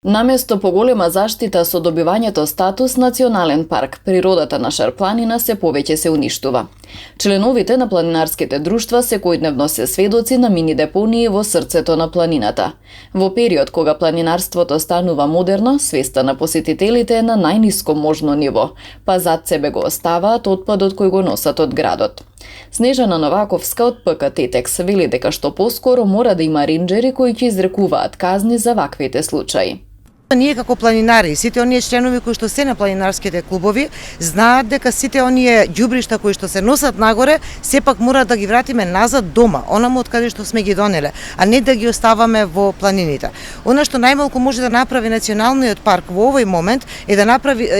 Наместо поголема заштита со добивањето статус национален парк, природата на Шарпланина се повеќе се уништува. Членовите на планинарските друштва секојдневно се сведоци на мини депонии во срцето на планината. Во период кога планинарството станува модерно, свеста на посетителите е на најниско можно ниво, па зад себе го оставаат отпадот кој го носат од градот. Снежана Новаковска од ПК Тетекс вели дека што поскоро мора да има ренџери кои ќе изрекуваат казни за ваквите случаи. Ние како планинари, сите оние членови кои што се на планинарските клубови, знаат дека сите оние ѓубришта кои што се носат нагоре, сепак мора да ги вратиме назад дома, онаму од каде што сме ги донеле, а не да ги оставаме во планините. Она што најмалку може да направи националниот парк во овој момент е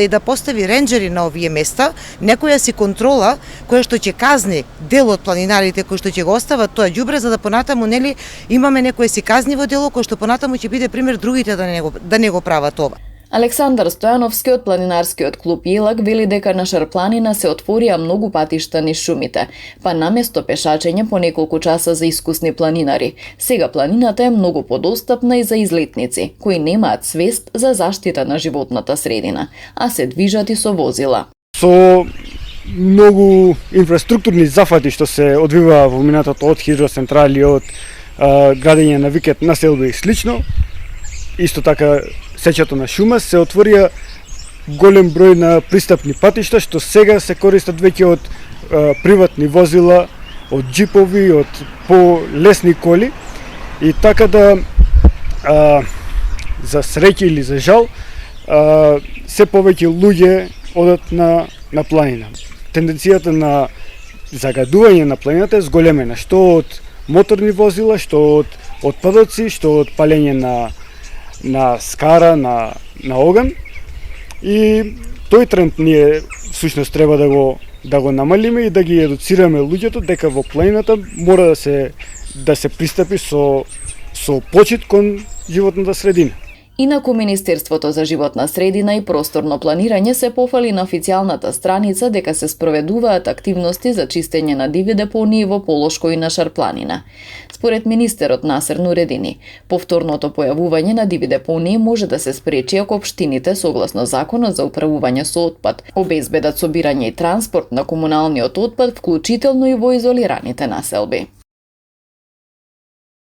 да постави ренџери на овие места, некоја си контрола која што ќе казни дел од планинарите кои што ќе го остават тоа ѓубре, за да понатаму нели имаме некое си казниво дело кој што понатаму ќе биде пример другите да не го прават ова. Александар Стојановски од планинарскиот клуб Јелак вели дека на Шарпланина се отворија многу патишта низ шумите, па наместо пешачење по неколку часа за искусни планинари, сега планината е многу подостапна и за излетници, кои немаат свест за заштита на животната средина, а се движат и со возила. Со многу инфраструктурни зафати што се одвива во минатото од хидроцентрали, од градење на викет населби и слично, исто така сеќето на шума, се отворија голем број на пристапни патишта што сега се користат веќе од приватни возила, од џипови, од полесни коли, и така да за среќа или за жал се повеќе луѓе одат на планина. Тенденцијата на загадување на планината е зголемена, што од моторни возила, што од отпадоци, што од палење на скара, на оган, и тој тренд ние всушност треба да го намалиме и да ги едуцираме луѓето дека во планината мора да се пристапи со почит кон животната средина. Инаку Министерството за животна средина и просторно планирање се пофали на официјалната страница дека се спроведуваат активности за чистење на диви депонии во Полошко и на Шарпланина. Според министерот Насер Нуредини, повторното појавување на диви депонии може да се спречи ако општините согласно Законот за управување со отпад обезбедат собирање и транспорт на комуналниот отпад, вклучително и во изолираните населби.